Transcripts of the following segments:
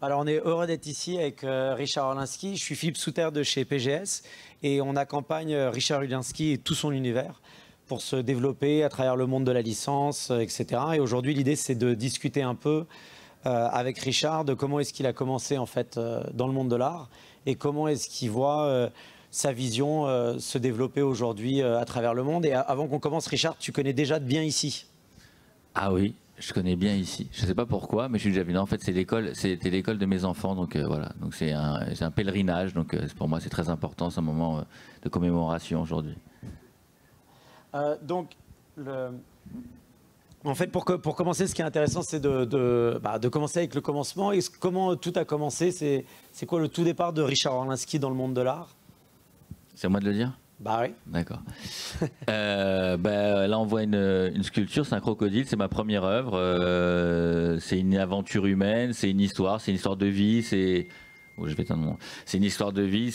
Alors, on est heureux d'être ici avec Richard Orlinski. Je suis Philippe Souter de chez PGS et on accompagne Richard Orlinski et tout son univers pour se développer à travers le monde de la licence, etc. Et aujourd'hui, l'idée, c'est de discuter un peu avec Richard de comment est-ce qu'il a commencé en fait dans le monde de l'art et comment est-ce qu'il voit sa vision se développer aujourd'hui à travers le monde. Et avant qu'on commence, Richard, tu connais déjà bien ici? Ah oui, je connais bien ici. Je ne sais pas pourquoi, mais je suis déjà venu. En fait, c'était l'école de mes enfants, donc voilà. Donc c'est un pèlerinage, donc pour moi c'est très important, c'est un moment de commémoration aujourd'hui. En fait, pour commencer, ce qui est intéressant, c'est de commencer avec le commencement. Et comment tout a commencé? C'est quoi le tout départ de Richard Orlinski dans le monde de l'art? C'est à moi de le dire? Bah oui. D'accord. Là, on voit une sculpture, c'est un crocodile, c'est ma première œuvre. C'est une aventure humaine, c'est une histoire de vie. C'est une histoire de vie.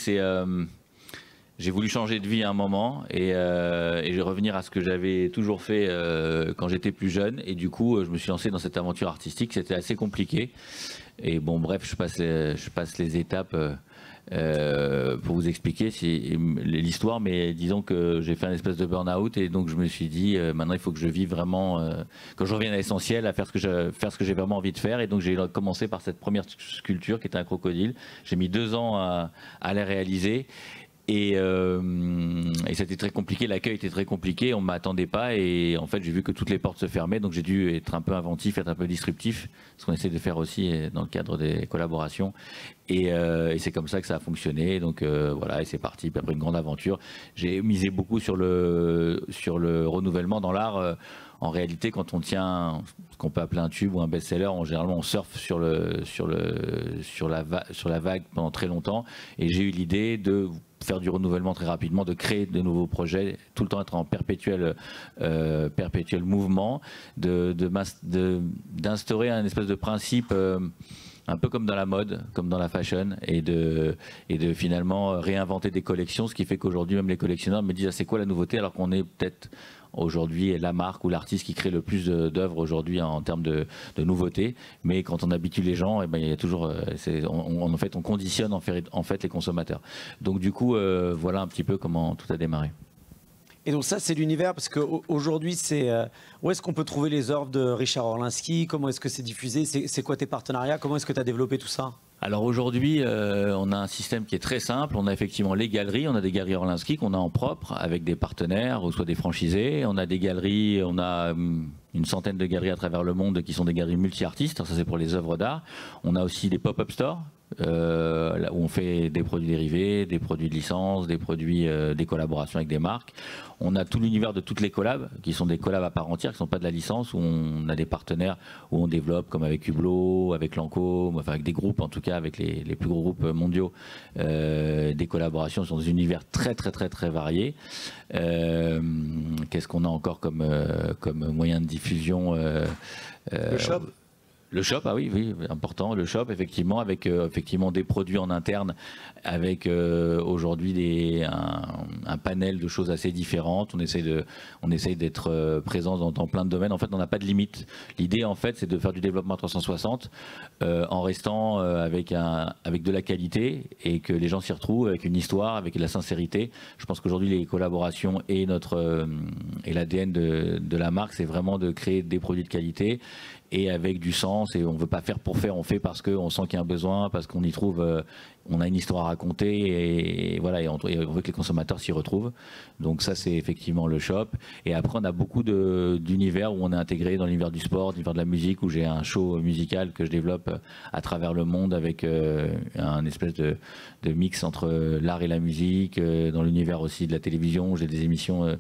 J'ai voulu changer de vie à un moment et je vais revenir à ce que j'avais toujours fait quand j'étais plus jeune. Et du coup, je me suis lancé dans cette aventure artistique. C'était assez compliqué. Et bon, bref, je passe les étapes. Pour vous expliquer l'histoire, mais disons que j'ai fait un espèce de burn-out et donc je me suis dit maintenant il faut que je vive vraiment, que je revienne à l'essentiel, à faire ce que j'ai vraiment envie de faire. Et donc j'ai commencé par cette première sculpture qui était un crocodile. J'ai mis 2 ans à la réaliser. Et c'était très compliqué, l'accueil était très compliqué, on ne m'attendait pas et en fait j'ai vu que toutes les portes se fermaient, donc j'ai dû être un peu inventif, être un peu disruptif, ce qu'on essaie de faire aussi dans le cadre des collaborations. Et c'est comme ça que ça a fonctionné, donc voilà, et c'est parti. Puis après une grande aventure, j'ai misé beaucoup sur le renouvellement dans l'art. En réalité, quand on tient ce qu'on peut appeler un tube ou un best-seller, généralement on surfe sur la vague pendant très longtemps. Et j'ai eu l'idée de faire du renouvellement très rapidement, de créer de nouveaux projets, tout le temps être en perpétuel mouvement, d'instaurer un espèce de principe un peu comme dans la mode, comme dans la fashion, et de finalement réinventer des collections, ce qui fait qu'aujourd'hui même les collectionneurs me disent ah, c'est quoi la nouveauté, alors qu'on est peut-être aujourd'hui la marque ou l'artiste qui crée le plus d'œuvres aujourd'hui en termes de nouveautés. Mais quand on habitue les gens, eh ben, il y a toujours, en fait, on conditionne en fait les consommateurs. Donc du coup, voilà un petit peu comment tout a démarré. Et donc ça, c'est l'univers, parce qu'aujourd'hui, où est-ce qu'on peut trouver les œuvres de Richard Orlinski? Comment est-ce que c'est diffusé? C'est quoi tes partenariats? Comment est-ce que tu as développé tout ça? Alors aujourd'hui, on a un système qui est très simple. On a effectivement les galeries. On a des galeries Orlinski qu'on a en propre avec des partenaires ou soit des franchisés. On a des galeries, on a une centaine de galeries à travers le monde qui sont des galeries multi-artistes. Ça, c'est pour les œuvres d'art. On a aussi des pop-up stores. Là où on fait des produits dérivés, des produits de licence, des produits, des collaborations avec des marques. On a tout l'univers de toutes les collabs, qui sont des collabs à part entière, qui ne sont pas de la licence, où on a des partenaires, où on développe, comme avec Hublot, avec Lancôme, enfin avec des groupes, en tout cas avec les plus gros groupes mondiaux, des collaborations sur des univers très variés. Qu'est-ce qu'on a encore comme moyen de diffusion? Le shop. Le shop, ah oui, important, le shop, effectivement, avec effectivement des produits en interne, avec aujourd'hui un panel de choses assez différentes. On essaye d'être présent dans plein de domaines. En fait, on n'a pas de limite. L'idée, en fait, c'est de faire du développement 360 en restant avec de la qualité et que les gens s'y retrouvent avec une histoire, avec de la sincérité. Je pense qu'aujourd'hui, les collaborations et l'ADN de la marque, c'est vraiment de créer des produits de qualité et avec du sens, et on ne veut pas faire pour faire, on fait parce qu'on sent qu'il y a un besoin, parce qu'on y trouve, on a une histoire à raconter, et voilà, et on veut que les consommateurs s'y retrouvent. Donc ça, c'est effectivement le shop. Et après, on a beaucoup d'univers où on est intégré dans l'univers du sport, l'univers de la musique, où j'ai un show musical que je développe à travers le monde avec un espèce de mix entre l'art et la musique, dans l'univers aussi de la télévision, où j'ai des émissions.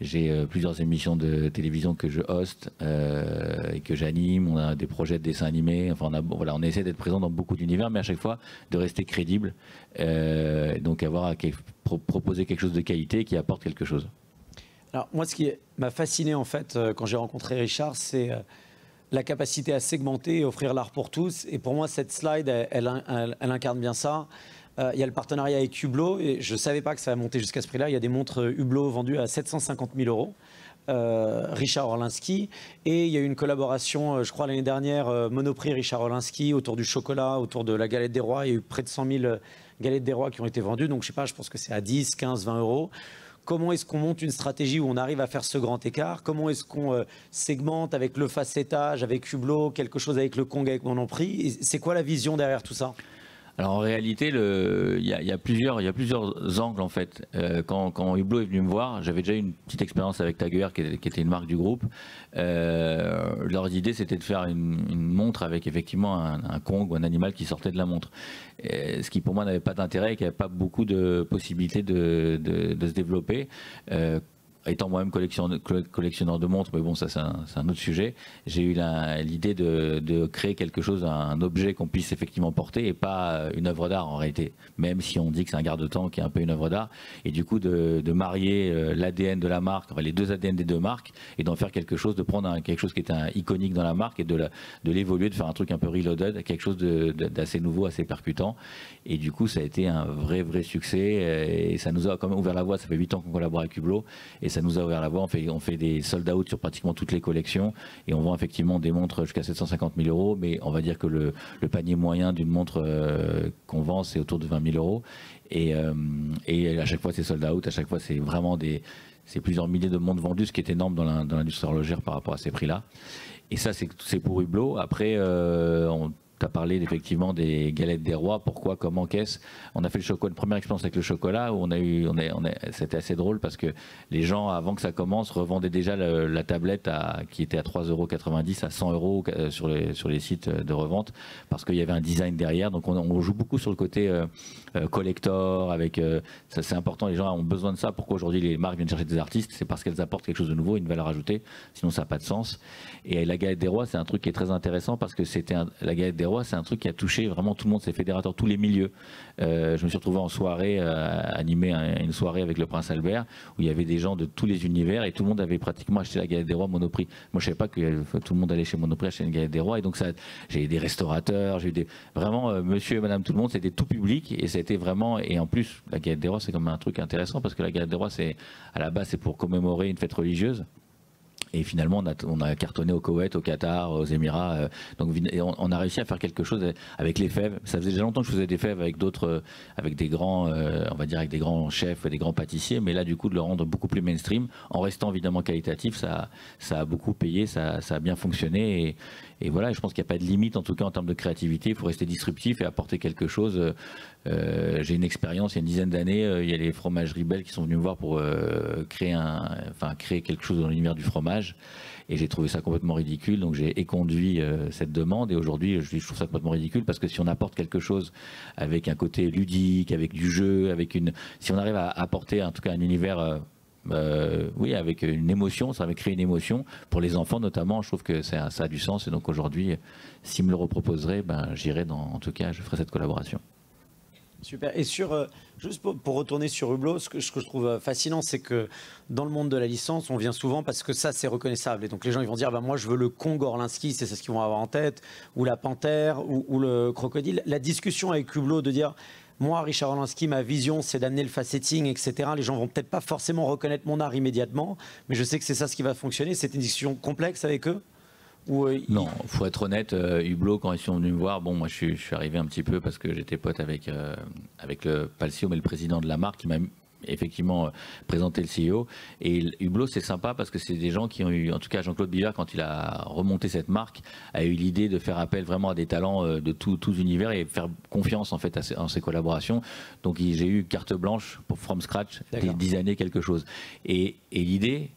J'ai plusieurs émissions de télévision que je hoste et que j'anime. On a des projets de dessins animés. Enfin, on essaie d'être présent dans beaucoup d'univers, mais à chaque fois de rester crédible. Donc proposer quelque chose de qualité qui apporte quelque chose. Alors moi, ce qui m'a fasciné en fait quand j'ai rencontré Richard, c'est la capacité à segmenter et offrir l'art pour tous. Et pour moi, cette slide, elle incarne bien ça. Il y a le partenariat avec Hublot et je ne savais pas que ça va monter jusqu'à ce prix-là. Il y a des montres Hublot vendues à 750 000 €. Richard Orlinski. Et il y a eu une collaboration, je crois l'année dernière, Monoprix Richard Orlinski, autour du chocolat, autour de la galette des rois. Il y a eu près de 100 000 galettes des rois qui ont été vendues. Donc je sais pas, je pense que c'est à 10, 15, 20 euros. Comment est-ce qu'on monte une stratégie où on arrive à faire ce grand écart? Comment est-ce qu'on segmente avec le facettage, avec Hublot, quelque chose avec le Kong, avec Monoprix? C'est quoi la vision derrière tout ça? Alors en réalité, il y a plusieurs angles en fait. Quand Hublot est venu me voir, j'avais déjà eu une petite expérience avec Taguer qui était une marque du groupe. Leur idée c'était de faire une montre avec effectivement un Kong ou un animal qui sortait de la montre. Ce qui pour moi n'avait pas d'intérêt et qui n'avait pas beaucoup de possibilités de se développer. Étant moi-même collectionneur de montres, mais bon, ça c'est un autre sujet, j'ai eu l'idée de créer quelque chose, un objet qu'on puisse effectivement porter et pas une œuvre d'art en réalité, même si on dit que c'est un garde-temps qui est un peu une œuvre d'art, et du coup de marier l'ADN de la marque, enfin les deux ADN des deux marques, et d'en faire quelque chose, de prendre quelque chose qui était iconique dans la marque et de l'évoluer, de faire un truc un peu reloaded, quelque chose d'assez nouveau, assez percutant, et du coup ça a été un vrai succès, et ça nous a quand même ouvert la voie. Ça fait 8 ans qu'on collabore avec Hublot, et ça nous a ouvert la voie. On fait des sold out sur pratiquement toutes les collections et on vend effectivement des montres jusqu'à 750 000 euros, mais on va dire que le panier moyen d'une montre qu'on vend c'est autour de 20 000 euros et à chaque fois c'est sold out, à chaque fois c'est vraiment c'est plusieurs milliers de montres vendues, ce qui est énorme dans l'industrie horlogère par rapport à ces prix-là. Et ça c'est pour Hublot. Après tu as parlé effectivement des galettes des rois, pourquoi, comment, qu'est-ce. On a fait une première expérience avec le chocolat où c'était assez drôle parce que les gens, avant que ça commence, revendaient déjà la tablette qui était à 3,90 € à 100 € sur les sites de revente parce qu'il y avait un design derrière. Donc on joue beaucoup sur le côté collector, ça c'est important, les gens ont besoin de ça. Pourquoi aujourd'hui les marques viennent chercher des artistes? C'est parce qu'elles apportent quelque chose de nouveau, une valeur ajoutée, sinon ça n'a pas de sens. Et la galette des rois, c'est un truc qui est très intéressant parce que la galette des rois, c'est un truc qui a touché vraiment tout le monde, c'est fédérateur, tous les milieux. Je me suis retrouvé en soirée, animé une soirée avec le Prince Albert, où il y avait des gens de tous les univers et tout le monde avait pratiquement acheté la galette des rois Monoprix. Moi je savais pas que tout le monde allait chez Monoprix acheter une galette des rois, et donc j'ai eu des restaurateurs, j'ai eu vraiment monsieur et madame tout le monde, c'était tout public, et c'était vraiment, et en plus la galette des rois c'est comme un truc intéressant parce que la galette des rois à la base c'est pour commémorer une fête religieuse. Et finalement, on a cartonné au Koweït, au Qatar, aux Émirats. Donc, on a réussi à faire quelque chose avec les fèves. Ça faisait déjà longtemps que je faisais des fèves avec avec des grands, on va dire avec des grands chefs, des grands pâtissiers. Mais là, du coup, de le rendre beaucoup plus mainstream, en restant évidemment qualitatif, ça a beaucoup payé, ça a bien fonctionné. Et voilà, je pense qu'il n'y a pas de limite, en tout cas en termes de créativité. Il faut rester disruptif et apporter quelque chose. J'ai une expérience, il y a une dizaine d'années, il y a les fromageries Bell qui sont venus me voir pour créer quelque chose dans l'univers du fromage. Et j'ai trouvé ça complètement ridicule, donc j'ai éconduit cette demande. Et aujourd'hui, je trouve ça complètement ridicule parce que si on apporte quelque chose avec un côté ludique, avec du jeu, si on arrive à apporter en tout cas un univers... oui, avec une émotion, ça va créer une émotion pour les enfants notamment. Je trouve que ça a du sens, et donc aujourd'hui, s'ils me le reproposeraient, j'irai en tout cas, je ferai cette collaboration. Super. Et juste pour retourner sur Hublot, ce que je trouve fascinant, c'est que dans le monde de la licence, on vient souvent parce que ça, c'est reconnaissable. Et donc les gens, ils vont dire, moi, je veux le Kong Orlinski, c'est ça ce qu'ils vont avoir en tête, ou la panthère, ou le crocodile. La discussion avec Hublot de dire, moi, Richard Orlinski, ma vision, c'est d'amener le facetting, etc. Les gens vont peut-être pas forcément reconnaître mon art immédiatement, mais je sais que c'est ça ce qui va fonctionner. C'est une discussion complexe avec eux? Non, faut être honnête, Hublot, quand ils sont venus me voir, moi je suis arrivé un petit peu parce que j'étais pote avec le Palsio, mais le président de la marque qui m'a effectivement présenté le CEO. Et Hublot, c'est sympa parce que c'est des gens qui ont eu, en tout cas Jean-Claude Billard, quand il a remonté cette marque, a eu l'idée de faire appel vraiment à des talents de tous univers et faire confiance en fait en ses collaborations. Donc j'ai eu carte blanche pour From Scratch, designer quelque chose. Et l'idée,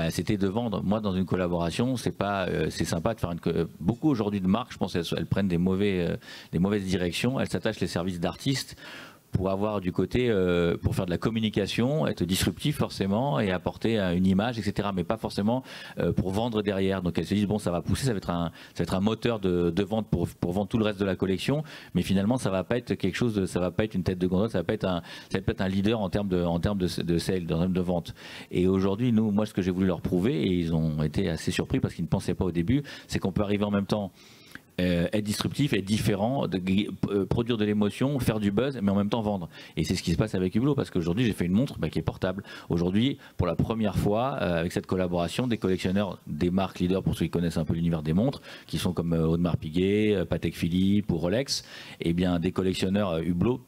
c'était de vendre. Moi, dans une collaboration, c'est sympa de faire beaucoup aujourd'hui de marques, je pense, elles prennent des mauvaises directions. Elles s'attachent les services d'artistes pour avoir du côté, pour faire de la communication, être disruptif forcément et apporter une image, etc. Mais pas forcément pour vendre derrière. Donc elles se disent ça va pousser, ça va être un moteur de vente pour vendre tout le reste de la collection. Mais finalement, ça va pas être quelque chose, ça va pas être une tête de gondole, ça va pas être un leader en termes de sales, en termes de vente. Et aujourd'hui, moi, ce que j'ai voulu leur prouver, et ils ont été assez surpris parce qu'ils ne pensaient pas au début, c'est qu'on peut arriver en même temps être disruptif, être différent, produire de l'émotion, faire du buzz, mais en même temps vendre. Et c'est ce qui se passe avec Hublot, parce qu'aujourd'hui j'ai fait une montre qui est portable. Aujourd'hui, pour la première fois, avec cette collaboration, des collectionneurs, des marques leaders, pour ceux qui connaissent un peu l'univers des montres, qui sont comme Audemars Piguet, Patek Philippe ou Rolex, et bien des collectionneurs Hublot,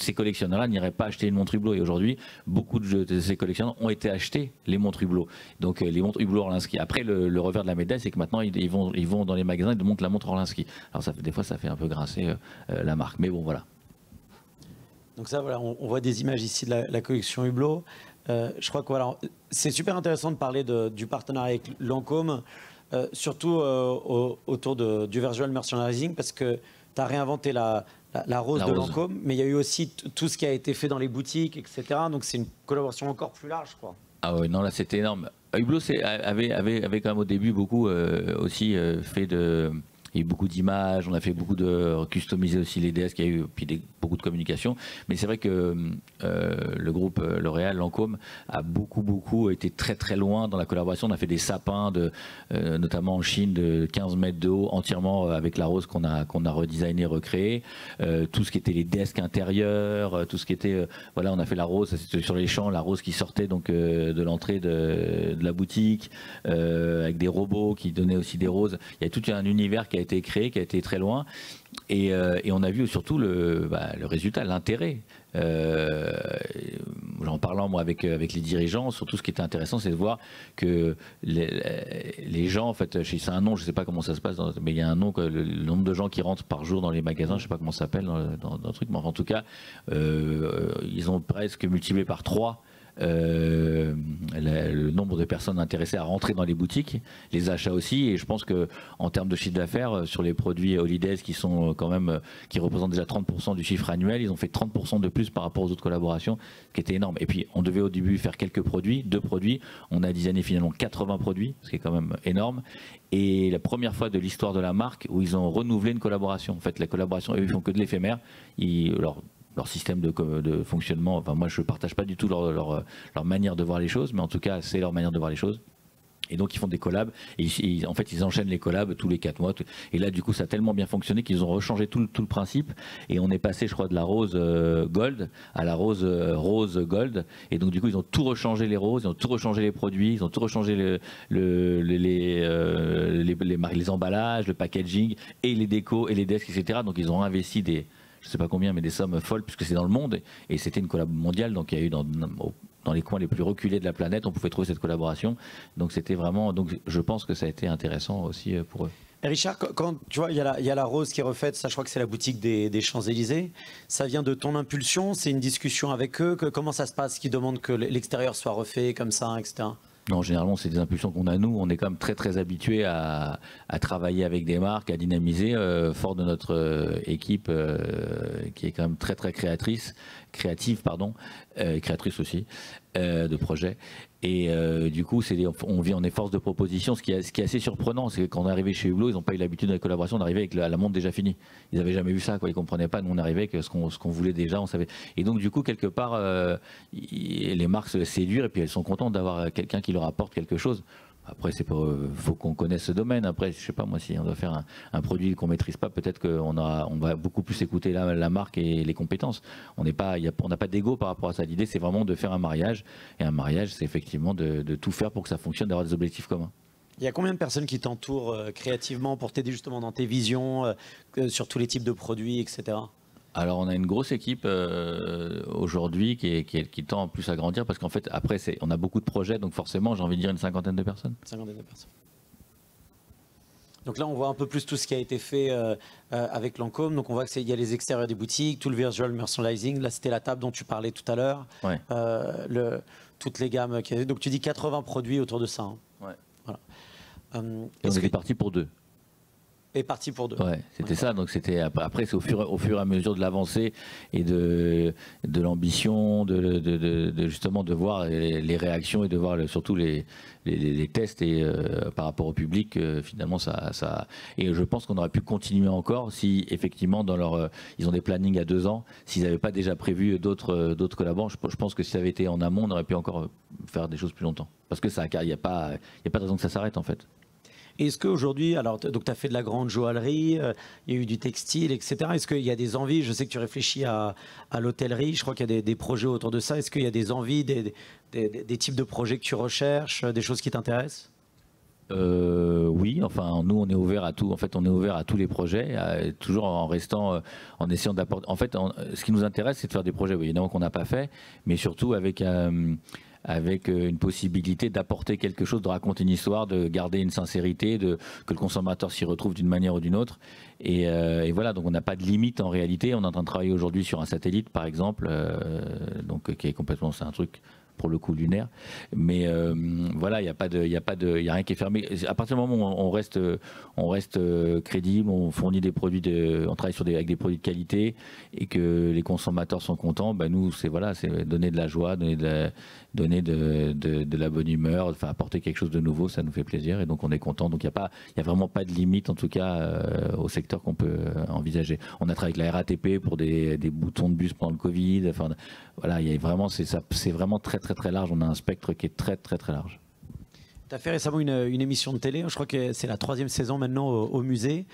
ces collectionneurs-là n'iraient pas acheter une montre Hublot. Et aujourd'hui, beaucoup de ces collectionneurs ont été achetés les montres Hublot. Donc les montres Hublot Orlinski. Après, le revers de la médaille, c'est que maintenant, ils vont dans les magasins et ils montrent la montre Orlinski. Alors des fois, ça fait un peu grincer la marque. Mais bon, voilà. Donc ça, voilà, on voit des images ici de la collection Hublot. Je crois que voilà, c'est super intéressant de parler du partenariat avec Lancôme, surtout autour du virtual merchandising, parce que tu as réinventé la rose de Lancôme, mais il y a eu aussi tout ce qui a été fait dans les boutiques, etc. Donc c'est une collaboration encore plus large, quoi. Ah oui, non, là c'était énorme. Hublot avait quand même au début beaucoup aussi fait de... Il y a eu beaucoup d'images, on a fait beaucoup de customiser aussi les DS, il y a eu puis beaucoup de communication. Mais c'est vrai que le groupe L'Oréal, Lancôme, a beaucoup été très loin dans la collaboration. On a fait des sapins, notamment en Chine, de 15 mètres de haut, entièrement avec la rose qu'on a redesigné, recréé. Tout ce qui était les desks intérieurs, tout ce qui était... voilà, on a fait la rose, c'était sur les champs, la rose qui sortait donc de l'entrée de la boutique, avec des robots qui donnaient aussi des roses. Il y a tout un univers qui a été créé, qui a été très loin, et on a vu surtout le résultat, l'intérêt. En parlant moi avec les dirigeants, surtout ce qui était intéressant, c'est de voir que les gens, en fait, c'est un nom, je ne sais pas comment ça se passe, mais il y a un nom, le nombre de gens qui rentrent par jour dans les magasins, je ne sais pas comment ça s'appelle dans le truc, mais en tout cas, ils ont presque multiplié par 3 le nombre de personnes intéressées à rentrer dans les boutiques, les achats aussi, et je pense que en termes de chiffre d'affaires sur les produits Holidays qui sont quand même qui représentent déjà 30% du chiffre annuel, ils ont fait 30% de plus par rapport aux autres collaborations, ce qui était énorme. Et puis on devait au début faire quelques produits, 2 produits, on a designé finalement 80 produits, ce qui est quand même énorme. Et la première fois de l'histoire de la marque où ils ont renouvelé une collaboration. En fait, la collaboration, eux, ils font que de l'éphémère. Leur système de fonctionnement, enfin moi je ne partage pas du tout leur manière de voir les choses, mais en tout cas c'est leur manière de voir les choses. Et donc ils font des collabs, et en fait ils enchaînent les collabs tous les 4 mois. Et là du coup ça a tellement bien fonctionné qu'ils ont rechangé tout le principe, et on est passé je crois de la rose gold à la rose gold, et donc du coup ils ont tout rechangé les roses, ils ont tout rechangé les produits, ils ont tout rechangé les emballages, le packaging, et les décos, et les desks, etc. Donc ils ont investi je ne sais pas combien, mais des sommes folles, puisque c'est dans le monde, et c'était une collab mondiale, donc il y a eu dans les coins les plus reculés de la planète, on pouvait trouver cette collaboration, donc c'était vraiment, donc je pense que ça a été intéressant aussi pour eux. Et Richard, quand tu vois, il y a la rose qui est refaite, ça je crois que c'est la boutique des Champs-Élysées, ça vient de ton impulsion, c'est une discussion avec eux, comment ça se passe, qu'ils demandent que l'extérieur soit refait comme ça, etc. Non, généralement, c'est des impulsions qu'on a nous. On est quand même très habitué à travailler avec des marques, à dynamiser, fort de notre équipe qui est quand même très créatrice, créatrice aussi de projets. Et du coup, on est force de proposition. Ce qui est assez surprenant, c'est que quand on est arrivé chez Hublot, ils n'ont pas eu l'habitude de la collaboration. On arrivait avec la montre déjà finie. Ils n'avaient jamais vu ça, quoi. Ils ne comprenaient pas. Nous, on arrivait avec ce qu'on voulait déjà, on savait. Et donc, du coup, quelque part, les marques se séduisent et puis elles sont contentes d'avoir quelqu'un qui leur apporte quelque chose. Après, faut qu'on connaisse ce domaine. Après, je sais pas moi, si on doit faire un produit qu'on maîtrise pas, peut-être qu'on va beaucoup plus écouter la marque et les compétences. On n'a pas d'ego par rapport à ça. L'idée, c'est vraiment de faire un mariage. Et un mariage, c'est effectivement de tout faire pour que ça fonctionne, d'avoir des objectifs communs. Il y a combien de personnes qui t'entourent créativement pour t'aider justement dans tes visions, sur tous les types de produits, etc. Alors on a une grosse équipe aujourd'hui qui tend en plus à grandir, parce qu'en fait après on a beaucoup de projets, donc forcément j'ai envie de dire une cinquantaine de personnes. Donc là on voit un peu plus tout ce qui a été fait avec Lancôme, donc on voit qu'il y a les extérieurs des boutiques, tout le virtual merchandising, là c'était la table dont tu parlais tout à l'heure, ouais. Toutes les gammes, donc tu dis 80 produits autour de ça. Hein. Ouais. Voilà. Et on était parti pour 2. Est parti pour 2. Ouais, c'était ça. Donc c'était après, c'est au fur et à mesure de l'avancée et de l'ambition, justement de voir les réactions et de voir surtout les tests et par rapport au public, finalement ça. Et je pense qu'on aurait pu continuer encore si effectivement ils ont des plannings à 2 ans, s'ils n'avaient pas déjà prévu d'autres collaborants. Je pense que si ça avait été en amont, on aurait pu encore faire des choses plus longtemps. Parce que il n'y a pas de raison que ça s'arrête en fait. Est-ce qu'aujourd'hui, alors donc tu as fait de la grande joaillerie, il y a eu du textile, etc. Est-ce qu'il y a des envies, je sais que tu réfléchis à l'hôtellerie, je crois qu'il y a des projets autour de ça. Est-ce qu'il y a des envies, des types de projets que tu recherches, des choses qui t'intéressent? Oui, enfin nous on est ouvert à tout. En fait, on est ouvert à tous les projets, toujours en restant, en essayant d'apporter. En fait, ce qui nous intéresse, c'est de faire des projets, oui, évidemment qu'on n'a pas fait, mais surtout avec une possibilité d'apporter quelque chose, de raconter une histoire, de garder une sincérité, que le consommateur s'y retrouve d'une manière ou d'une autre. Et voilà, donc on n'a pas de limite en réalité. On est en train de travailler aujourd'hui sur un satellite, par exemple, donc qui est complètement, c'est un truc pour le coup lunaire, mais voilà, il y a rien qui est fermé. À partir du moment où on reste crédible, on fournit des produits, on travaille avec des produits de qualité et que les consommateurs sont contents, bah nous c'est donner de la joie, donner de la bonne humeur, enfin apporter quelque chose de nouveau, ça nous fait plaisir et donc on est content. Donc il y a vraiment pas de limite en tout cas au secteur qu'on peut envisager. On a travaillé avec la RATP pour des boutons de bus pendant le Covid. Enfin voilà, il y a vraiment c'est vraiment très très large. On a un spectre qui est très très très large. Tu as fait récemment une émission de télé, je crois que c'est la 3e saison maintenant au musée.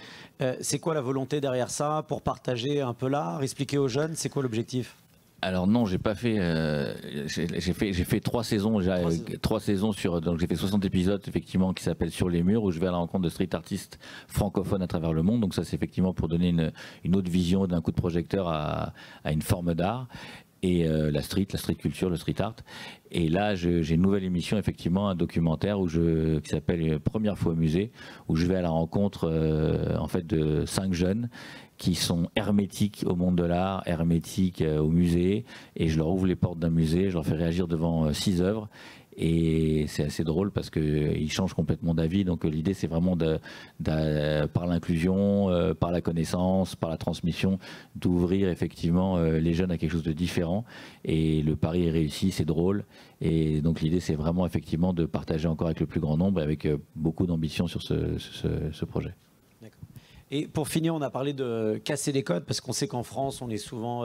C'est quoi la volonté derrière ça pour partager un peu l'art, expliquer aux jeunes, c'est quoi l'objectif? Alors non, j'ai pas fait. J'ai fait 3 saisons. Trois saisons donc j'ai fait 60 épisodes effectivement qui s'appellent Sur les murs où je vais à la rencontre de street artistes francophones à travers le monde. Donc ça c'est effectivement pour donner une autre vision d'un coup de projecteur à une forme d'art. Et la street culture, le street art. Et là, j'ai une nouvelle émission, effectivement, un documentaire qui s'appelle Première fois au musée, où je vais à la rencontre en fait de 5 jeunes qui sont hermétiques au monde de l'art, hermétiques au musée, et je leur ouvre les portes d'un musée, je leur fais réagir devant 6 œuvres. Et c'est assez drôle parce qu'ils changent complètement d'avis. Donc l'idée, c'est vraiment par l'inclusion, par la connaissance, par la transmission, d'ouvrir effectivement les jeunes à quelque chose de différent. Et le pari est réussi, c'est drôle. Et donc l'idée, c'est vraiment effectivement de partager encore avec le plus grand nombre, avec beaucoup d'ambition sur ce projet. Et pour finir, on a parlé de casser les codes parce qu'on sait qu'en France, on est souvent,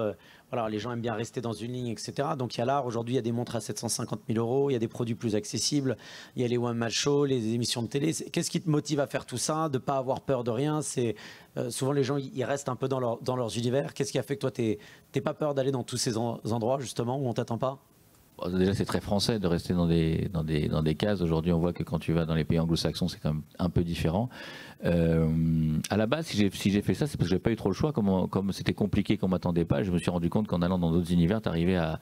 voilà, les gens aiment bien rester dans une ligne, etc. Donc il y a l'art. Aujourd'hui, il y a des montres à 750 000 €. Il y a des produits plus accessibles. Il y a les one man show, les émissions de télé. Qu'est-ce qui te motive à faire tout ça, de ne pas avoir peur de rien? C'est souvent les gens, ils restent un peu dans leurs univers. Qu'est-ce qui a fait que toi, t'es pas peur d'aller dans tous ces endroits justement où on t'attend pas? Déjà, c'est très français de rester dans des cases. Aujourd'hui, on voit que quand tu vas dans les pays anglo-saxons, c'est quand même un peu différent. À la base, si j'ai fait ça, c'est parce que j'avais pas eu trop le choix. Comme c'était compliqué, qu'on m'attendait pas, je me suis rendu compte qu'en allant dans d'autres univers, tu arrivais à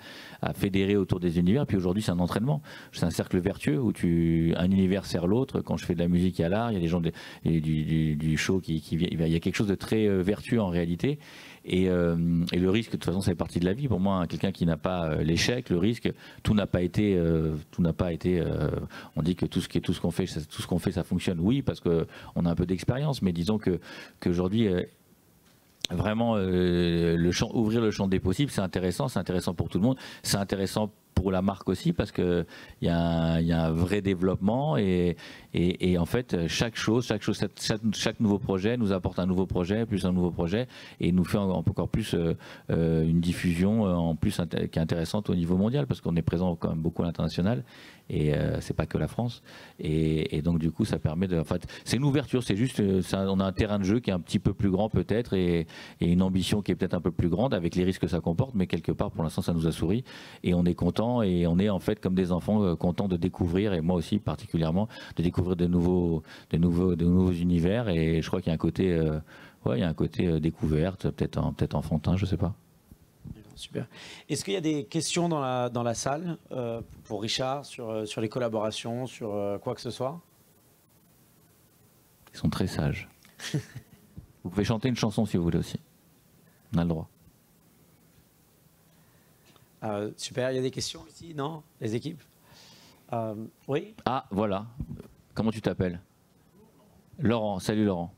fédérer autour des univers. Puis aujourd'hui, c'est un entraînement. C'est un cercle vertueux où un univers sert l'autre. Quand je fais de la musique à l'art, il y a des gens du show qui viennent. Il y a quelque chose de très vertueux en réalité. Et le risque, de toute façon, ça fait partie de la vie. Pour moi, quelqu'un qui n'a pas l'échec, le risque, tout n'a pas été. On dit que tout ce qu'on fait, ça fonctionne. Oui, parce que on a un peu d'expérience, mais disons qu'aujourd'hui, vraiment, ouvrir le champ des possibles, c'est intéressant pour tout le monde, c'est intéressant pour la marque aussi parce que il y a un vrai développement et en fait chaque nouveau projet nous apporte un nouveau projet plus un nouveau projet et nous fait encore plus une diffusion en plus qui est intéressante au niveau mondial parce qu'on est présent quand même beaucoup à l'international et c'est pas que la France et donc du coup ça permet en fait c'est une ouverture, c'est juste on a un terrain de jeu qui est un petit peu plus grand peut-être et une ambition qui est peut-être un peu plus grande avec les risques que ça comporte mais quelque part pour l'instant ça nous a souri et on est content et on est en fait comme des enfants contents de découvrir et moi aussi particulièrement de découvrir de nouveaux univers et je crois qu'il y a un côté il y a un côté découverte peut-être enfantin, je sais pas. Super. Est-ce qu'il y a des questions dans la salle pour Richard sur les collaborations, sur quoi que ce soit? Ils sont très sages. Vous pouvez chanter une chanson si vous voulez aussi. On a le droit. Super, il y a des questions ici, non? Les équipes? Oui? Ah, voilà. Comment tu t'appelles? Laurent, salut Laurent.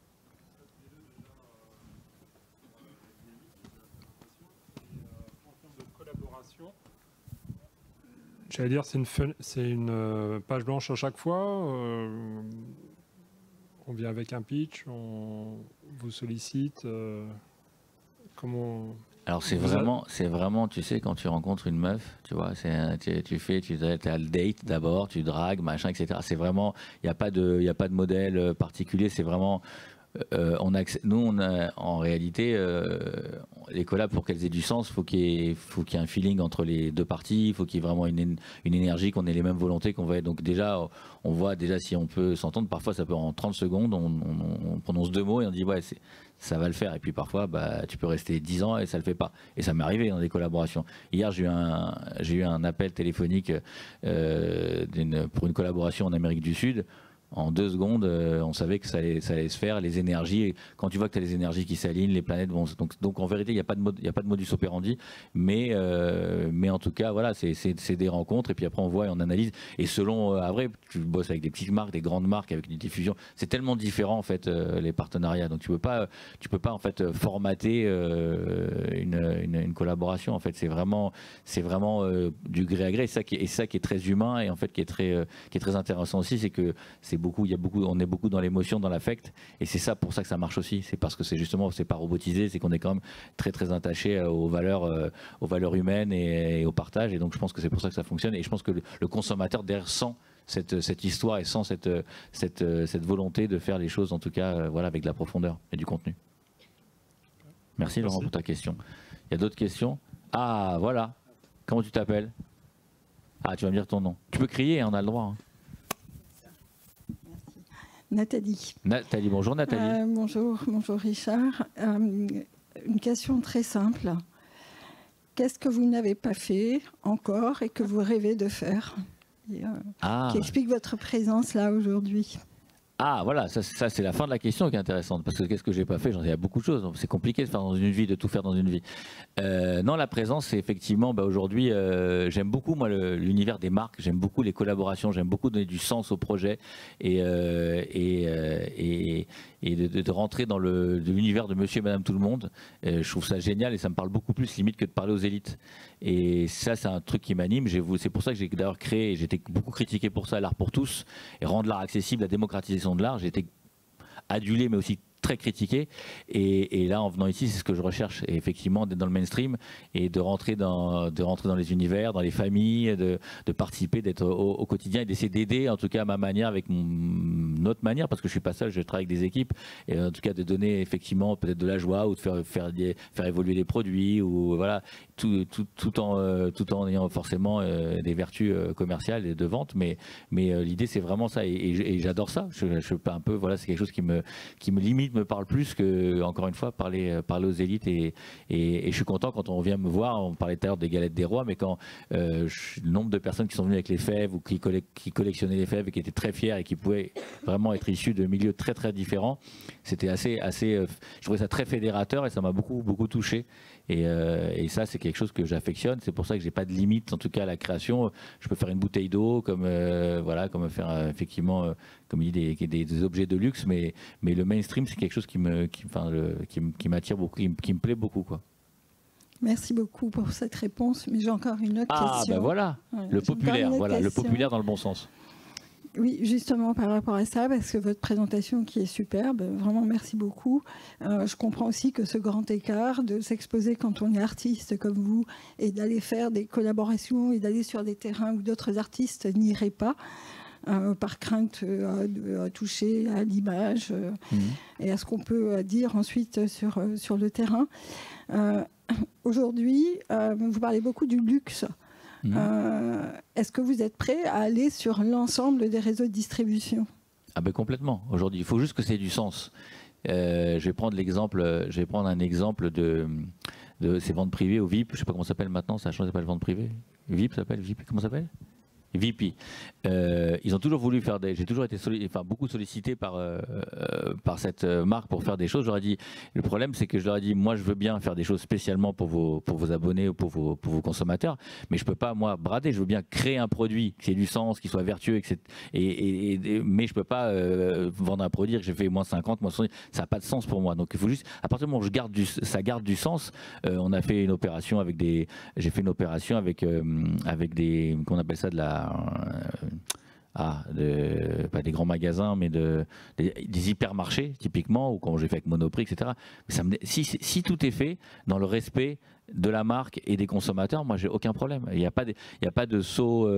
J'allais dire, c'est une page blanche à chaque fois. On vient avec un pitch, on vous sollicite. Comment Alors c'est vraiment, tu sais, quand tu rencontres une meuf, tu vois, tu as le date d'abord, tu dragues, machin, etc. C'est vraiment, il n'y a pas de modèle particulier, c'est vraiment, en réalité, les collabs, pour qu'elles aient du sens, faut qu'il y ait un feeling entre les deux parties, il faut qu'il y ait vraiment une énergie, qu'on ait les mêmes volontés, qu'on va. Donc déjà, on voit déjà si on peut s'entendre. Parfois, ça peut en 30 secondes, on prononce 2 mots et on dit ouais, ça va le faire. Et puis parfois, bah, tu peux rester 10 ans et ça le fait pas. Et ça m'est arrivé dans des collaborations. Hier, j'ai eu un appel téléphonique pour une collaboration en Amérique du Sud. En 2 secondes, on savait que ça allait se faire, les énergies. Quand tu vois que tu as les énergies qui s'alignent, les planètes vont. Donc en vérité, il n'y a pas de modus operandi, mais en tout cas, voilà, c'est des rencontres et puis après on voit et on analyse. Et selon, après, tu bosses avec des petites marques, des grandes marques, avec une diffusion. C'est tellement différent en fait les partenariats. Donc tu peux pas en fait formater une collaboration. En fait, c'est vraiment du gré à gré. Et ça qui est très humain et en fait qui est très intéressant aussi, c'est que on est beaucoup dans l'émotion, dans l'affect, et c'est ça pour ça que ça marche aussi. C'est parce que c'est pas robotisé, c'est qu'on est quand même très très attaché aux valeurs humaines et au partage. Et donc je pense que c'est pour ça que ça fonctionne. Et je pense que le consommateur derrière sent cette histoire et sent cette volonté de faire les choses, en tout cas, voilà, avec de la profondeur et du contenu. Merci Laurent pour ta question. Il y a d'autres questions? Ah voilà. Comment tu t'appelles? Ah, tu vas me dire ton nom. Tu peux crier, on a le droit. Hein. Nathalie. Nathalie, bonjour Nathalie. Bonjour Richard. Une question très simple. Qu'est-ce que vous n'avez pas fait encore et que vous rêvez de faire qui explique votre présence là aujourd'hui? Ah voilà, ça c'est la fin de la question qui est intéressante, parce que qu'est-ce que j'ai pas fait? Il y a beaucoup de choses, c'est compliqué de faire dans une vie, de tout faire dans une vie. Non, la présence, c'est effectivement, aujourd'hui, j'aime beaucoup moi l'univers des marques, j'aime beaucoup les collaborations, j'aime beaucoup donner du sens au projet et de rentrer dans l'univers de Monsieur et Madame Tout le Monde. Je trouve ça génial et ça me parle beaucoup plus limite que de parler aux élites. Et ça, c'est un truc qui m'anime. C'est pour ça que j'ai d'ailleurs créé, j'ai été beaucoup critiqué pour ça, l'art pour tous, et rendre l'art accessible, la démocratisation de l'art. J'ai été adulé, mais aussi très critiqué, et là en venant ici, c'est ce que je recherche, et effectivement d'être dans le mainstream et de rentrer dans les univers, dans les familles, de participer, d'être au quotidien et d'essayer d'aider, en tout cas à ma manière, avec notre manière, parce que je suis pas seul, je travaille avec des équipes, et en tout cas de donner effectivement peut-être de la joie ou de faire évoluer les produits, ou voilà, tout en ayant forcément des vertus commerciales et de vente, mais l'idée c'est vraiment ça, et j'adore ça. Je suis un peu, voilà, c'est quelque chose qui me limite, me parle plus que, encore une fois, parler aux élites, et je suis content quand on vient me voir. On parlait tout à l'heure des galettes des rois, mais quand le nombre de personnes qui sont venues avec les fèves ou qui collectionnaient les fèves et qui étaient très fiers et qui pouvaient vraiment être issus de milieux très très différents, c'était assez je trouvais ça très fédérateur et ça m'a beaucoup touché. Et ça, c'est quelque chose que j'affectionne. C'est pour ça que j'ai pas de limite, en tout cas à la création. Je peux faire une bouteille d'eau, comme faire effectivement, comme il dit, des objets de luxe, mais le mainstream, c'est quelque chose qui m'attire beaucoup, qui me plaît beaucoup, quoi. Merci beaucoup pour cette réponse, mais j'ai encore une autre question. Ah ben voilà, le populaire dans le bon sens. Oui, justement par rapport à ça, parce que votre présentation qui est superbe, vraiment merci beaucoup. Je comprends aussi que ce grand écart de s'exposer quand on est artiste comme vous et d'aller faire des collaborations et d'aller sur des terrains où d'autres artistes n'iraient pas, par crainte à toucher à l'image et à ce qu'on peut dire ensuite sur le terrain. Aujourd'hui, vous parlez beaucoup du luxe. Est-ce que vous êtes prêt à aller sur l'ensemble des réseaux de distribution? Ah ben complètement. Aujourd'hui, il faut juste que ça ait du sens. Je vais prendre un exemple de ces ventes privées au VIP. Je ne sais pas comment ça s'appelle maintenant. Ça a changé, ça s'appelle vente privée. VIP, ça s'appelle VIP. Comment ça s'appelle? VP. Ils ont toujours voulu faire j'ai toujours été beaucoup sollicité par cette marque pour faire des choses. J'aurais dit, le problème c'est que je leur ai dit, moi je veux bien faire des choses spécialement pour vos abonnés ou pour vos consommateurs, mais je peux pas moi brader. Je veux bien créer un produit qui ait du sens, qui soit vertueux, etc. Mais je peux pas vendre un produit que j'ai fait moins 50, moins 70. Ça n'a pas de sens pour moi. Donc il faut juste, à partir du moment où ça garde du sens. On a fait une opération j'ai fait une opération avec des, qu'on appelle ça, de la pas des grands magasins, mais des hypermarchés, typiquement, ou quand j'ai fait avec Monoprix, etc. Mais si tout est fait dans le respect de la marque et des consommateurs, moi j'ai aucun problème. Il n'y a pas de saut,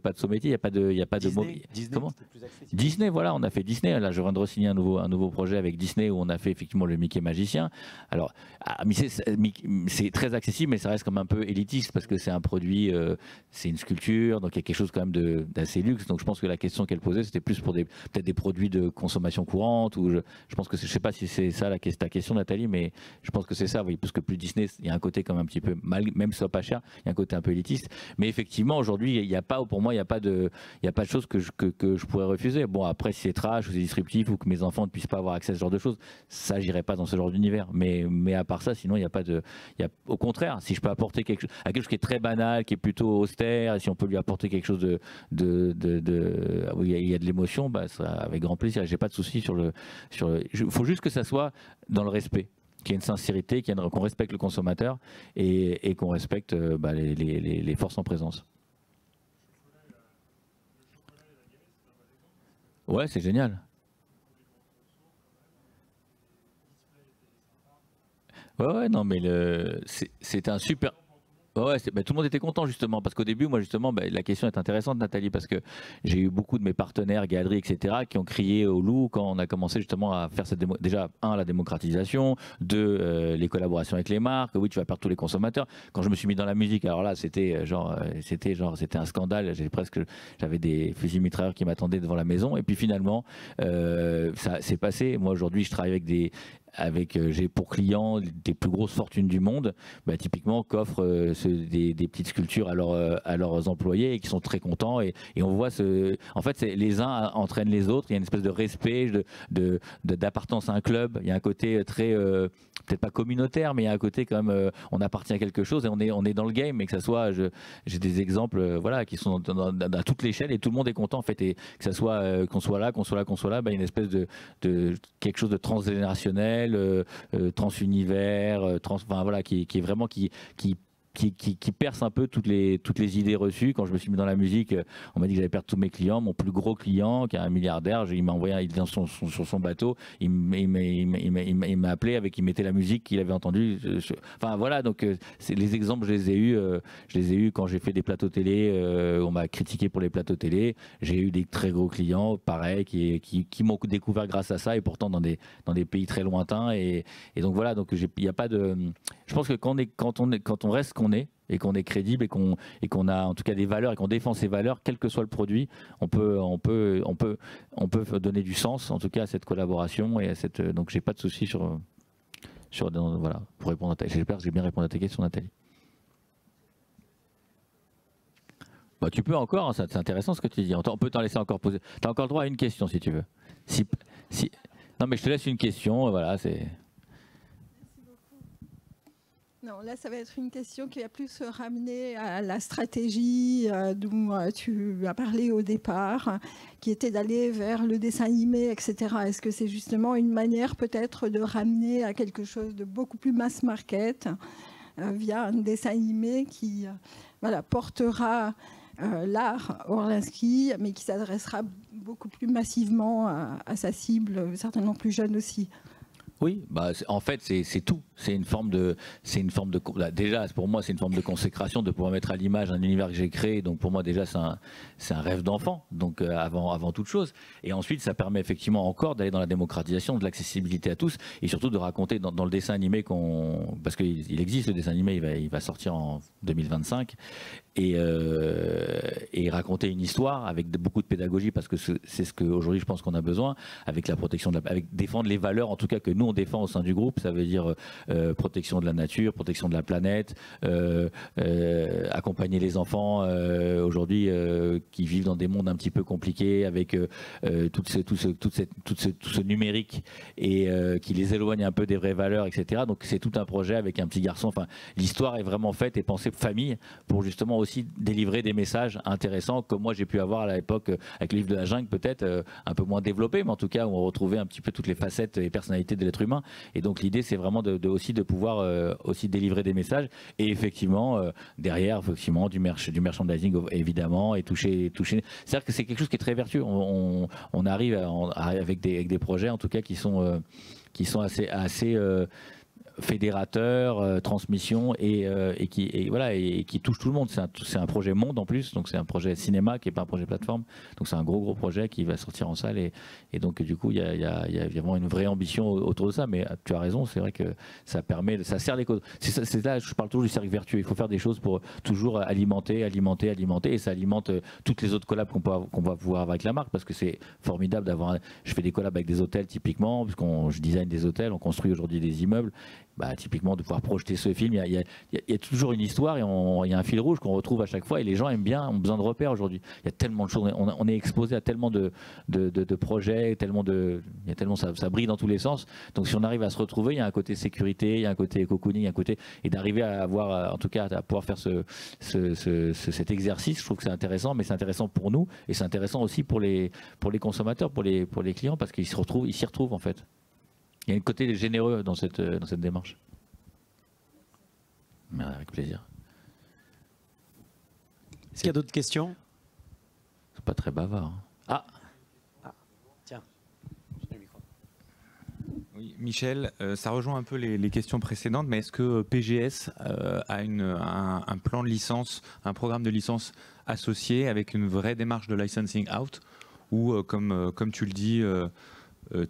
pas de saut métier, il n'y a pas de Disney, comment plus accessible. Disney, voilà, on a fait Disney. Là, je viens de re-signer un nouveau projet avec Disney où on a fait effectivement le Mickey Magicien. Alors, c'est très accessible, mais ça reste comme un peu élitiste parce que c'est un produit, c'est une sculpture, donc il y a quelque chose quand même d'assez luxe. Donc je pense que la question qu'elle posait, c'était plus pour peut-être des produits de consommation courante. Ou je pense que je sais pas si c'est ça ta question, Nathalie, mais je pense que c'est ça, oui, parce que plus Disney, il y a un côté quand même un petit peu même si ce soit pas cher, il y a un côté un peu élitiste. Mais effectivement, aujourd'hui, il n'y a pas, pour moi, il n'y a pas de choses que je pourrais refuser. Bon, après, si c'est trash ou c'est disruptif ou que mes enfants ne puissent pas avoir accès à ce genre de choses, ça, j'irai pas dans ce genre d'univers. Mais à part ça, sinon, il n'y a pas au contraire, si je peux apporter quelque chose qui est très banal, qui est plutôt austère, et si on peut lui apporter quelque chose où il y a de l'émotion, bah, ça, avec grand plaisir. J'ai pas de souci il faut juste que ça soit dans le respect, qu'il y ait une sincérité, qu'on respecte le consommateur et qu'on respecte les forces en présence. Ouais, c'est génial. Ouais, non, mais c'est un super... Ouais, tout le monde était content justement, parce qu'au début, moi justement, la question est intéressante, Nathalie, parce que j'ai eu beaucoup de mes partenaires, galeries, etc., qui ont crié au loup quand on a commencé justement à faire déjà, la démocratisation, deux, les collaborations avec les marques, oui, tu vas perdre tous les consommateurs. Quand je me suis mis dans la musique, alors là, c'était un scandale, j'avais des fusils mitrailleurs qui m'attendaient devant la maison, et puis finalement, ça s'est passé. Moi aujourd'hui, je travaille j'ai pour clients des plus grosses fortunes du monde, typiquement qu'offrent des petites sculptures à leurs employés et qui sont très contents et on voit en fait les uns entraînent les autres, il y a une espèce de respect, d'appartenance à un club, il y a un côté très peut-être pas communautaire, mais il y a un côté quand même on appartient à quelque chose et on est dans le game, et que ça soit j'ai des exemples qui sont à toute l'échelle et tout le monde est content en fait, et que ça soit qu'on soit là, il y a une espèce de quelque chose de transgénérationnel, transunivers, qui est vraiment qui perce un peu toutes les idées reçues. Quand je me suis mis dans la musique, on m'a dit que j'allais perdre tous mes clients. Mon plus gros client, qui est un milliardaire, il m'a envoyé sur son bateau, il m'a appelé il mettait la musique qu'il avait entendue. Donc les exemples, je les ai eus quand j'ai fait des plateaux télé. On m'a critiqué pour les plateaux télé. J'ai eu des très gros clients, pareil, qui m'ont découvert grâce à ça, et pourtant dans des pays très lointains. Et donc voilà, donc il n'y a pas de... Je pense que quand on reste qu'on est, et qu'on est crédible, et qu'on a en tout cas des valeurs, et qu'on défend ces valeurs, quel que soit le produit, on peut donner du sens en tout cas à cette collaboration et à donc j'ai pas de souci voilà, pour répondre j'espère que j'ai bien répondu à tes questions, Nathalie. Tu peux encore, hein, c'est intéressant ce que tu dis, on peut t'en laisser encore poser, tu as encore le droit à une question si tu veux. Non mais je te laisse une question, voilà, c'est... Non, là, ça va être une question qui va plus se ramener à la stratégie dont tu as parlé au départ, qui était d'aller vers le dessin animé, etc. Est-ce que c'est justement une manière peut-être de ramener à quelque chose de beaucoup plus mass market via un dessin animé qui portera l'art Orlinski, mais qui s'adressera beaucoup plus massivement à sa cible, certainement plus jeune aussi? Oui, en fait c'est tout. C'est une forme de déjà pour moi c'est une forme de consécration de pouvoir mettre à l'image un univers que j'ai créé. Donc pour moi déjà c'est un rêve d'enfant. Donc avant toute chose. Et ensuite ça permet effectivement encore d'aller dans la démocratisation, de l'accessibilité à tous, et surtout de raconter dans le dessin animé parce qu'il existe le dessin animé, il va sortir en 2025. Et raconter une histoire avec beaucoup de pédagogie, parce que c'est ce qu'aujourd'hui je pense qu'on a besoin, avec la protection avec défendre les valeurs en tout cas que nous on défend au sein du groupe. Ça veut dire protection de la nature, protection de la planète, accompagner les enfants aujourd'hui qui vivent dans des mondes un petit peu compliqués avec tout ce numérique et qui les éloigne un peu des vraies valeurs, etc. Donc c'est tout un projet avec un petit garçon. Enfin, l'histoire est vraiment faite et pensée famille pour justement aussi délivrer des messages intéressants, comme moi j'ai pu avoir à l'époque avec le livre de la jungle, peut-être un peu moins développé, mais en tout cas où on retrouvait un petit peu toutes les facettes et personnalités de l'être humain. Et donc l'idée, c'est vraiment aussi de pouvoir aussi délivrer des messages, et effectivement derrière effectivement du merchandising évidemment, et toucher. C'est-à-dire que c'est quelque chose qui est très vertueux. On arrive avec des projets en tout cas qui sont assez fédérateur, transmission et qui touche tout le monde. C'est un projet monde en plus, donc c'est un projet cinéma qui n'est pas un projet plateforme, donc c'est un gros projet qui va sortir en salle, et donc du coup il y a vraiment une vraie ambition autour de ça. Mais tu as raison, c'est vrai que ça sert les causes. C'est là, je parle toujours du cercle vertueux. Il faut faire des choses pour toujours alimenter, et ça alimente toutes les autres collabs qu'on va pouvoir avoir avec la marque, parce que c'est formidable d'avoir. Je fais des collabs avec des hôtels typiquement, parce je design des hôtels, on construit aujourd'hui des immeubles. Typiquement de pouvoir projeter ce film, il y a toujours une histoire, et il y a un fil rouge qu'on retrouve à chaque fois, et les gens aiment bien, ont besoin de repères aujourd'hui. Il y a tellement de choses, on est exposé à tellement de projets, ça brille dans tous les sens. Donc si on arrive à se retrouver, il y a un côté sécurité, il y a un côté cocooning, et d'arriver à avoir, en tout cas à pouvoir faire cet exercice, je trouve que c'est intéressant, mais c'est intéressant pour nous, et c'est intéressant aussi pour les consommateurs, pour les clients, parce qu'ils s'y retrouvent en fait. Il y a un côté généreux dans cette démarche. Mais avec plaisir. Est-ce qu'il y a d'autres questions? C'est pas très bavard. Hein. Tiens. Oui, Michel, ça rejoint un peu les questions précédentes, mais est-ce que PGS a un plan de licence, un programme de licence associé avec une vraie démarche de licensing out, ou comme tu le dis,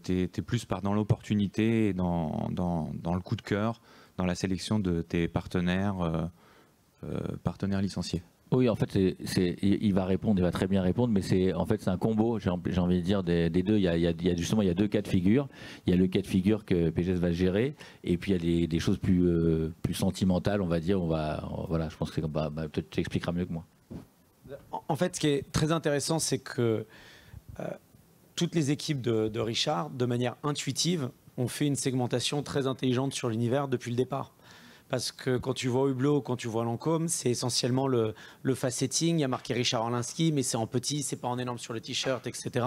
tu es plus dans l'opportunité et dans le coup de cœur, dans la sélection de tes partenaires licenciés? Oui, en fait, il va très bien répondre, mais c'est un combo, j'ai envie de dire, des deux. Il y a justement deux cas de figure. Il y a le cas de figure que PGS va gérer, et puis il y a des choses plus sentimentales, on va dire. Voilà, je pense que peut-être tu expliqueras mieux que moi. En fait, ce qui est très intéressant, c'est que toutes les équipes de Richard, de manière intuitive, ont fait une segmentation très intelligente sur l'univers depuis le départ. Parce que quand tu vois Hublot, quand tu vois Lancôme, c'est essentiellement le facetting. Il y a marqué Richard Orlinski, mais c'est en petit, c'est pas en énorme sur le t-shirt, etc.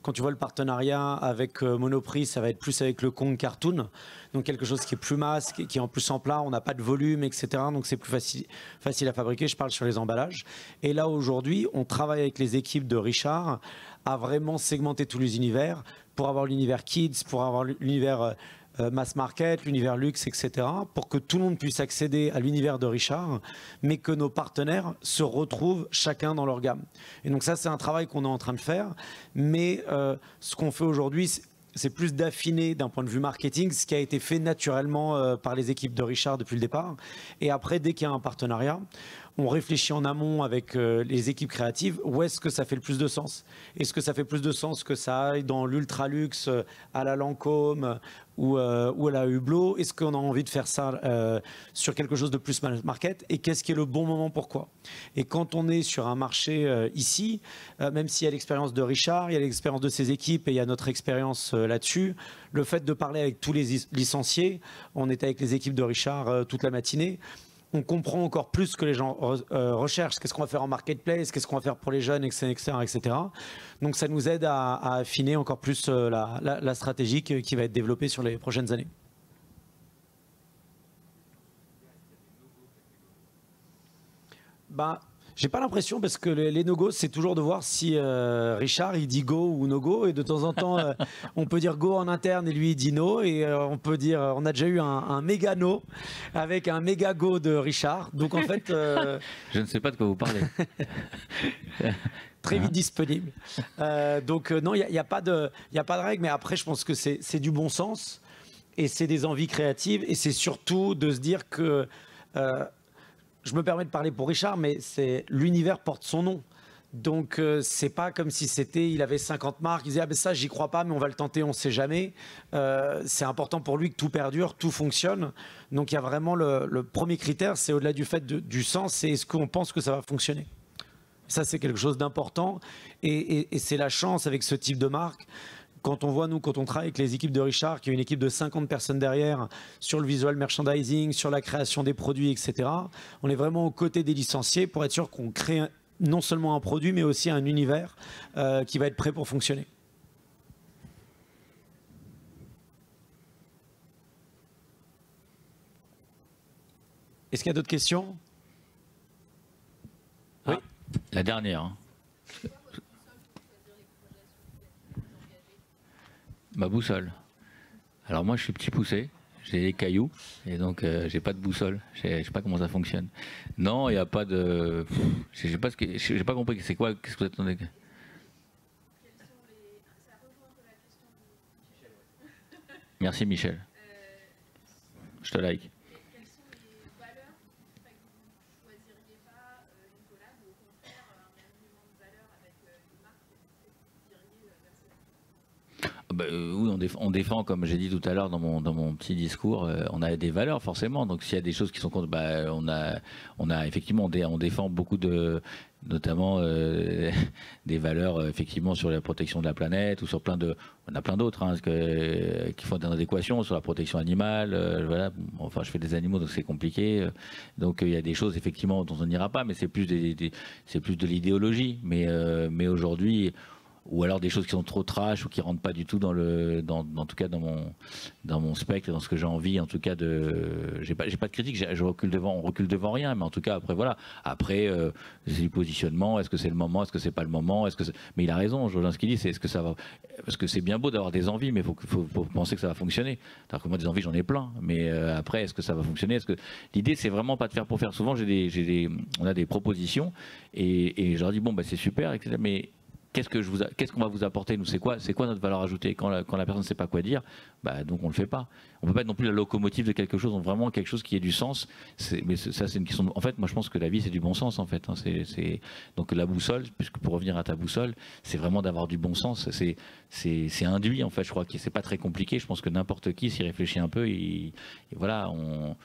Quand tu vois le partenariat avec Monoprix, ça va être plus avec le Kong Cartoon. Donc quelque chose qui est plus masse, qui est en plus en plat, on n'a pas de volume, etc. Donc c'est plus facile à fabriquer. Je parle sur les emballages. Et là, aujourd'hui, on travaille avec les équipes de Richard à vraiment segmenter tous les univers pour avoir l'univers kids, pour avoir l'univers mass market, l'univers luxe, etc., pour que tout le monde puisse accéder à l'univers de Richard, mais que nos partenaires se retrouvent chacun dans leur gamme. Et donc ça, c'est un travail qu'on est en train de faire, mais ce qu'on fait aujourd'hui, c'est plus d'affiner d'un point de vue marketing ce qui a été fait naturellement par les équipes de Richard depuis le départ. Et après, dès qu'il y a un partenariat, on réfléchit en amont avec les équipes créatives, où est-ce que ça fait le plus de sens? Est-ce que ça fait plus de sens que ça aille dans l'ultra luxe à la Lancôme ou à la Hublot? Est-ce qu'on a envie de faire ça sur quelque chose de plus market? Et qu'est-ce qui est le bon moment, pourquoi? Et quand on est sur un marché ici, même s'il y a l'expérience de Richard, il y a l'expérience de ses équipes et il y a notre expérience là-dessus, le fait de parler avec tous les licenciés, on était avec les équipes de Richard toute la matinée, on comprend encore plus ce que les gens recherchent. Qu'est-ce qu'on va faire en marketplace? Qu'est-ce qu'on va faire pour les jeunes, etc., etc. Donc ça nous aide à affiner encore plus la stratégie qui va être développée sur les prochaines années. J'ai pas l'impression, parce que les no-go, c'est toujours de voir si Richard il dit go ou no-go, et de temps en temps on peut dire go en interne et lui il dit no, et on peut dire, on a déjà eu un méga no avec un méga go de Richard. Donc en fait, je ne sais pas de quoi vous parlez. Très vite disponible. Non, il n'y a pas de règle, mais après je pense que c'est du bon sens et c'est des envies créatives, et c'est surtout de se dire que je me permets de parler pour Richard, mais l'univers porte son nom. Donc c'est pas comme si il avait 50 marques, il disait ça j'y crois pas, mais on va le tenter, on ne sait jamais. C'est important pour lui que tout perdure, tout fonctionne. Donc il y a vraiment le premier critère, c'est au-delà du fait du sens, c'est est-ce qu'on pense que ça va fonctionner. Ça c'est quelque chose d'important, et c'est la chance avec ce type de marque quand on voit, nous, quand on travaille avec les équipes de Richard, qui est une équipe de 50 personnes derrière, sur le visual merchandising, sur la création des produits, etc., on est vraiment aux côtés des licenciés pour être sûr qu'on crée non seulement un produit, mais aussi un univers qui va être prêt pour fonctionner. Est-ce qu'il y a d'autres questions? Oui. La dernière. Hein. Ma boussole. Alors moi je suis petit poussé, j'ai des cailloux et donc j'ai pas de boussole. Je sais pas comment ça fonctionne. Non, il n'y a pas de. Je sais pas ce que. J'ai pas compris. C'est quoi? Qu'est-ce que vous attendez? Merci Michel. Je te like. Oui, on défend, comme j'ai dit tout à l'heure dans mon petit discours, on a des valeurs forcément. Donc s'il y a des choses qui sont contre, on a effectivement, on défend beaucoup notamment des valeurs effectivement sur la protection de la planète ou sur on a plein d'autres hein, qui font des adéquations sur la protection animale. Voilà. Enfin, je fais des animaux donc c'est compliqué. Donc il y a des choses effectivement dont on n'ira pas, mais c'est plus de l'idéologie. Mais aujourd'hui, ou alors des choses qui sont trop trash ou qui rentrent pas du tout en tout cas dans mon spectre, dans ce que j'ai envie, en tout cas j'ai pas de critique, on recule devant rien, mais en tout cas après voilà, après c'est du positionnement, est-ce que c'est le moment, est-ce que c'est pas le moment, mais il a raison, Jolin, ce qu'il dit, c'est est-ce que ça va, parce que c'est bien beau d'avoir des envies, mais faut penser que ça va fonctionner. Alors que moi des envies j'en ai plein, mais après est-ce que ça va fonctionner, l'idée c'est vraiment pas de faire pour faire. Souvent on a des propositions et je leur dis bon c'est super, etc., mais qu'est-ce qu'on va vous apporter, nous, c'est quoi notre valeur ajoutée quand la personne ne sait pas quoi dire, donc on le fait pas. On peut pas être non plus la locomotive de quelque chose, donc vraiment quelque chose qui ait du sens. Mais ça c'est une question. En fait, moi je pense que la vie c'est du bon sens en fait. Hein. Donc la boussole, puisque pour revenir à ta boussole, c'est vraiment d'avoir du bon sens. C'est induit en fait. Je crois que c'est pas très compliqué. Je pense que n'importe qui s'y réfléchit un peu et voilà on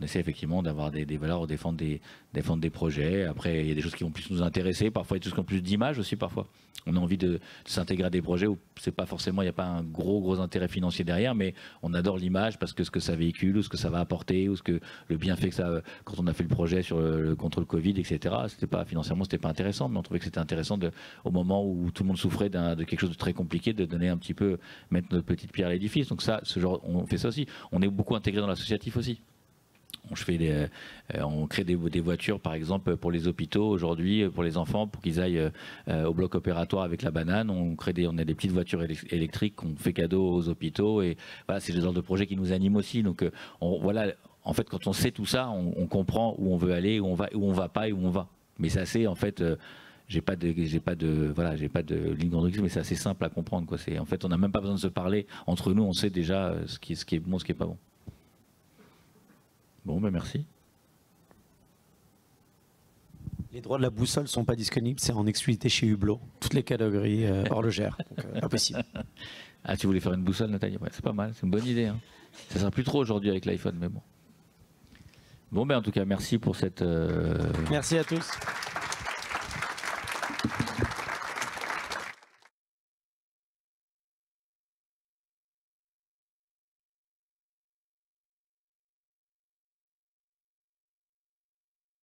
essaie effectivement d'avoir des valeurs, défendre des projets. Après, il y a des choses qui vont plus nous intéresser. Parfois, il y a des choses qui ont plus d'image aussi. Parfois, on a envie de s'intégrer à des projets où c'est pas forcément, il n'y a pas un gros intérêt financier derrière, mais on adore l'image parce que ce que ça véhicule, ou ce que ça va apporter, ou le bienfait que ça. Quand on a fait le projet contre le Covid, etc. C'était pas financièrement, c'était pas intéressant, mais on trouvait que c'était intéressant au moment où tout le monde souffrait de quelque chose de très compliqué, de donner un petit peu, mettre notre petite pierre à l'édifice. Donc ça, on fait ça aussi. On est beaucoup intégré dans l'associatif aussi. On crée des voitures, par exemple, pour les hôpitaux aujourd'hui, pour les enfants, pour qu'ils aillent au bloc opératoire avec la banane. On a des petites voitures électriques qu'on fait cadeau aux hôpitaux. Et voilà, c'est le genre de projet qui nous anime aussi. Donc voilà, en fait, quand on sait tout ça, on comprend où on veut aller, où on va pas et où on va. Mais c'est assez, en fait. J'ai pas de ligne conductrice, mais c'est assez simple à comprendre, quoi. En fait, on n'a même pas besoin de se parler entre nous. On sait déjà ce qui est bon, ce qui est pas bon. Bon, merci. Les droits de la boussole ne sont pas disponibles, c'est en exclusivité chez Hublot. Toutes les catégories horlogères, donc impossible. Ah, tu voulais faire une boussole, Nathalie? Ouais, c'est pas mal, c'est une bonne idée. Hein. Ça sera plus trop aujourd'hui avec l'iPhone, mais bon. Bon, en tout cas, merci pour cette... Merci à tous.